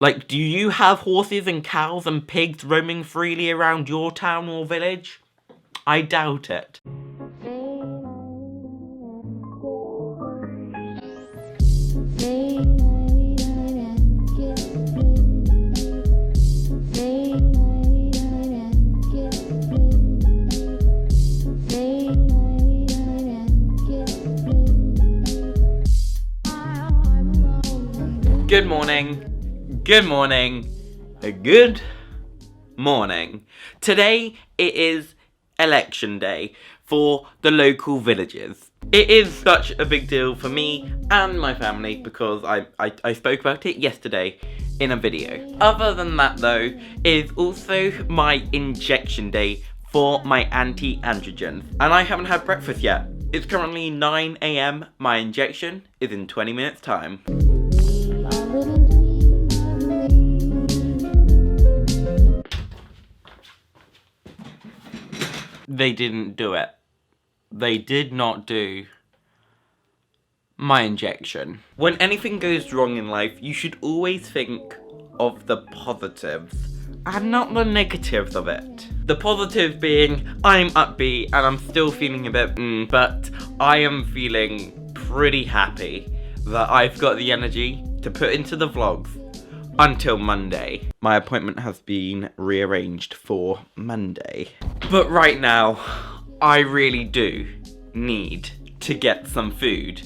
Like, do you have horses and cows and pigs roaming freely around your town or village? I doubt it. Good morning, good morning, good morning. Today it is election day for the local villages. It is such a big deal for me and my family because I spoke about it yesterday in a video. Other than that though, it is also my injection day for my anti-androgens. And I haven't had breakfast yet. It's currently 9 AM, my injection is in 20 minutes time. They didn't do it. They did not do my injection. When anything goes wrong in life, you should always think of the positives and not the negatives of it. The positives being, I'm upbeat and I'm still feeling a bit but I am feeling pretty happy that I've got the energy to put into the vlogs until Monday. My appointment has been rearranged for Monday. But right now, I really do need to get some food.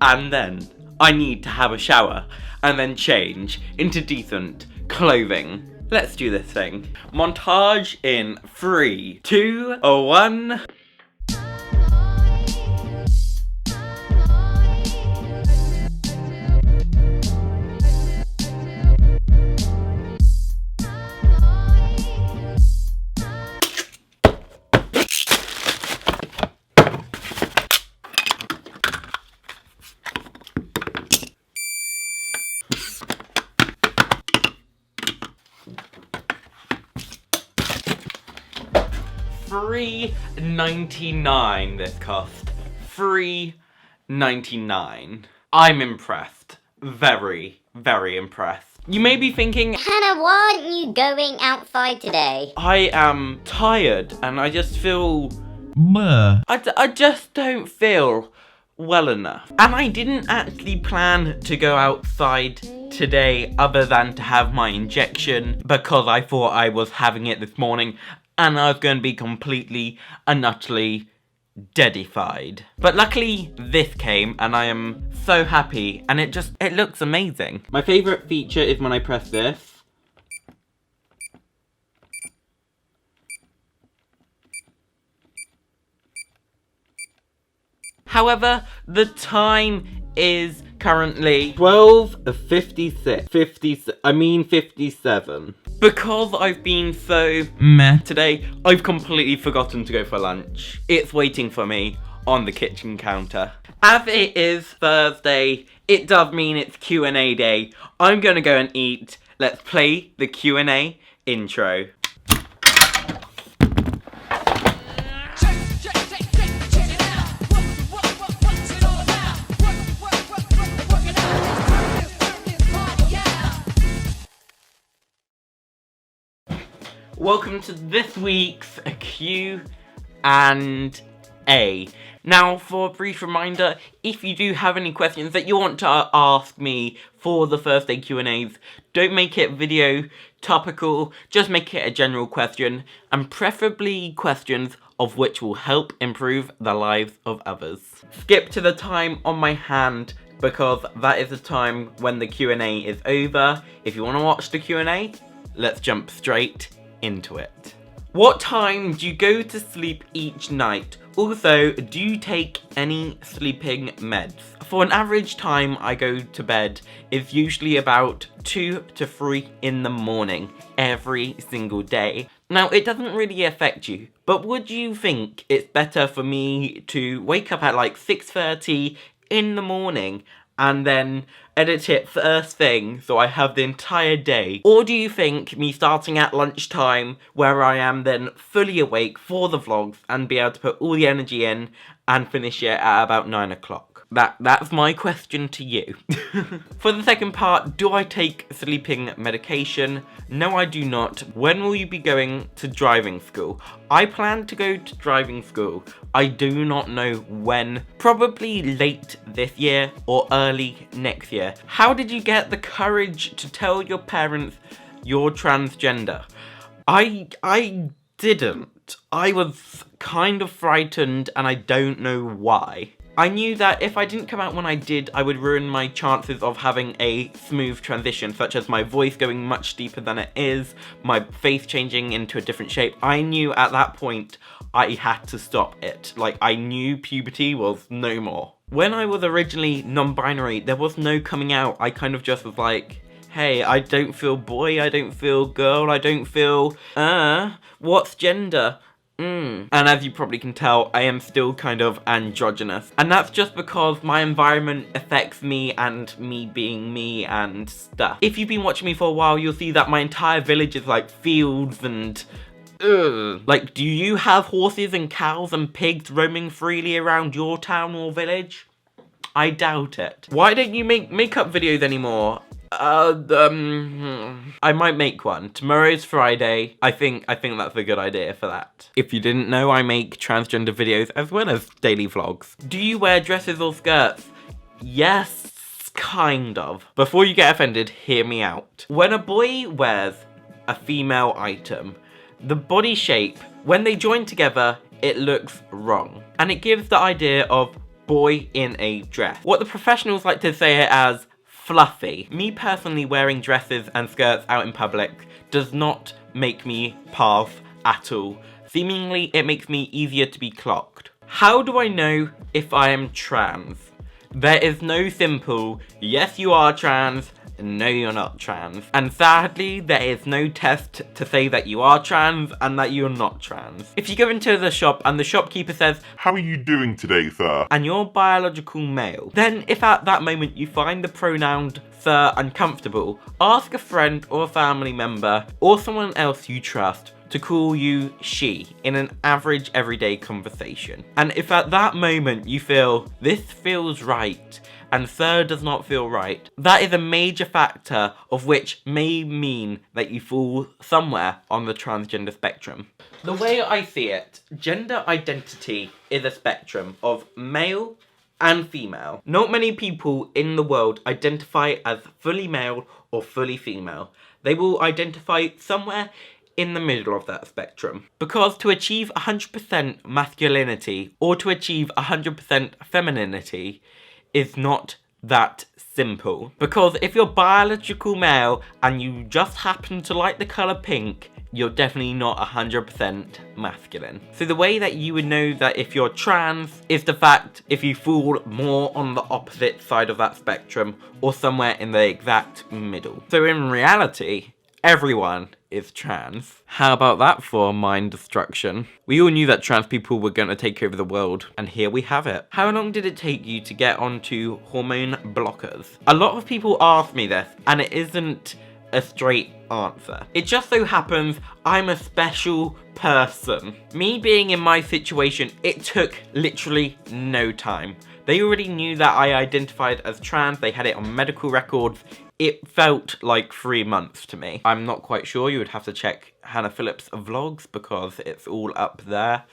And then I need to have a shower and then change into decent clothing. Let's do this thing. Montage in 3, 2, 1. $3.99 this cost. $3.99. I'm impressed. Very, very impressed. You may be thinking, Hannah, why aren't you going outside today? I am tired and I just feel I just don't feel well enough. And I didn't actually plan to go outside today other than to have my injection because I thought I was having it this morning and I was going to be completely and utterly deadified. But luckily this came and I am so happy and it looks amazing. My favourite feature is when I press this. However, the time is currently 12:56. 57. Because I've been so meh today, I've completely forgotten to go for lunch. It's waiting for me on the kitchen counter. As it is Thursday, it does mean it's Q&A day. I'm gonna go and eat. Let's play the Q&A intro. Welcome to this week's Q&A. Now, for a brief reminder, if you do have any questions that you want to ask me for the Thursday Q&As, don't make it video topical, just make it a general question, and preferably questions of which will help improve the lives of others. Skip to the time on my hand, because that is the time when the Q&A is over. If you want to watch the Q&A, let's jump straight into it. What time do you go to sleep each night? Also, do you take any sleeping meds? For an average time I go to bed is usually about 2 to 3 in the morning every single day. Now, it doesn't really affect you, but would you think it's better for me to wake up at like 6:30 in the morning and then edit it first thing so I have the entire day? Or do you think me starting at lunchtime where I am then fully awake for the vlogs and be able to put all the energy in and finish it at about 9 o'clock? That's my question to you. For the second part, do I take sleeping medication? No, I do not. When will you be going to driving school? I plan to go to driving school. I do not know when. Probably late this year or early next year. How did you get the courage to tell your parents you're transgender? I didn't. I was kind of frightened and I don't know why. I knew that if I didn't come out when I did, I would ruin my chances of having a smooth transition, such as my voice going much deeper than it is, my face changing into a different shape. I knew at that point I had to stop it. Like, I knew puberty was no more. When I was originally non-binary, there was no coming out. I kind of just was like, hey, I don't feel boy, I don't feel girl, I don't feel, what's gender? And as you probably can tell, I am still kind of androgynous. And that's just because my environment affects me and me being me and stuff. If you've been watching me for a while, you'll see that my entire village is like fields and like, do you have horses and cows and pigs roaming freely around your town or village? I doubt it. Why don't you make makeup videos anymore? I might make one. Tomorrow's Friday. I think that's a good idea for that. If you didn't know, I make transgender videos as well as daily vlogs. Do you wear dresses or skirts? Yes, kind of. Before you get offended, hear me out. When a boy wears a female item, the body shape, when they join together, it looks wrong. And it gives the idea of boy in a dress. What the professionals like to say it as fluffy. Me personally wearing dresses and skirts out in public does not make me pass at all. Seemingly, it makes me easier to be clocked. How do I know if I am trans? There is no simple, yes you are trans, no you're not trans. And sadly, there is no test to say that you are trans and that you're not trans. If you go into the shop and the shopkeeper says, "How are you doing today, sir?" and you're biological male, then if at that moment you find the pronoun sir uncomfortable, ask a friend or a family member or someone else you trust to call you she in an average everyday conversation. And if at that moment you feel this feels right and sir does not feel right, that is a major factor of which may mean that you fall somewhere on the transgender spectrum. The way I see it, gender identity is a spectrum of male and female. Not many people in the world identify as fully male or fully female. They will identify somewhere in the middle of that spectrum. Because to achieve 100% masculinity or to achieve 100% femininity is not that simple. Because if you're biological male and you just happen to like the colour pink, you're definitely not 100% masculine. So the way that you would know that if you're trans is the fact if you fall more on the opposite side of that spectrum or somewhere in the exact middle. So in reality, everyone is trans. How about that for mind destruction? We all knew that trans people were going to take over the world, and here we have it. How long did it take you to get onto hormone blockers? A lot of people ask me this, and it isn't a straight answer. It just so happens I'm a special person. Me being in my situation, it took literally no time. They already knew that I identified as trans, they had it on medical records. It felt like 3 months to me. I'm not quite sure, you would have to check Hannah Phillips' vlogs because it's all up there.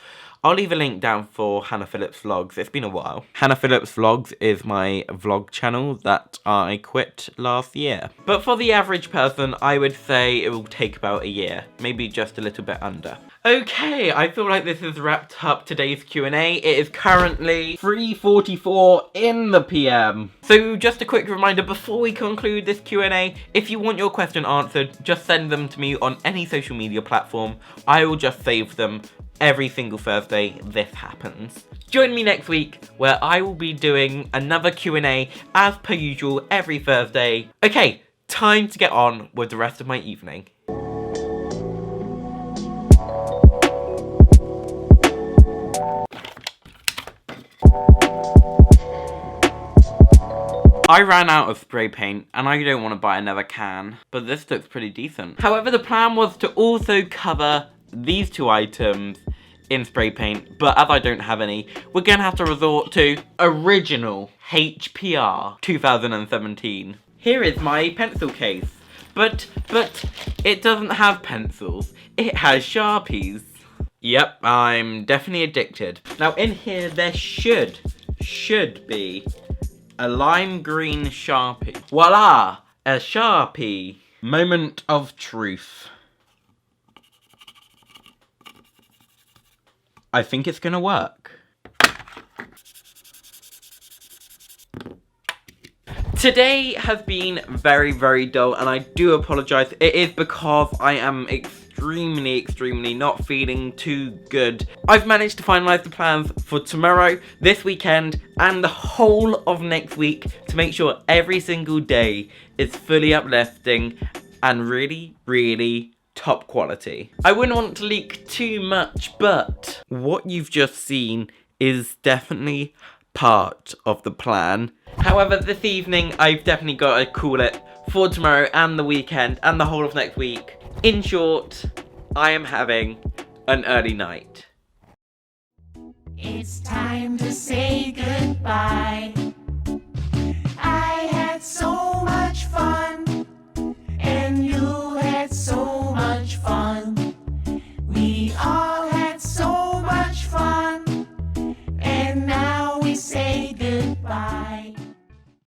I'll leave a link down for Hannah Phillips vlogs, it's been a while. Hannah Phillips vlogs is my vlog channel that I quit last year. But for the average person, I would say it will take about a year, maybe just a little bit under. Okay, I feel like this has wrapped up today's Q&A. It is currently 3:44 in the PM. So just a quick reminder before we conclude this Q&A, if you want your question answered, just send them to me on any social media platform. I will just save them every single Thursday this happens. Join me next week where I will be doing another Q&A as per usual every Thursday. Okay, time to get on with the rest of my evening. I ran out of spray paint and I don't want to buy another can, but this looks pretty decent. However, the plan was to also cover these two items in spray paint, but as I don't have any, we're gonna have to resort to original HPR 2017. Here is my pencil case, but it doesn't have pencils, it has Sharpies. Yep, I'm definitely addicted. Now in here there should be a lime green Sharpie. Voila! A Sharpie. Moment of truth. I think it's gonna work. Today has been very, very dull, and I do apologise. It is because I am extremely not feeling too good. I've managed to finalise the plans for tomorrow, this weekend, and the whole of next week to make sure every single day is fully uplifting and really, really top quality. I wouldn't want to leak too much, but what you've just seen is definitely part of the plan. However, this evening I've definitely got to call it for tomorrow and the weekend and the whole of next week. In short, I am having an early night. It's time to say goodbye.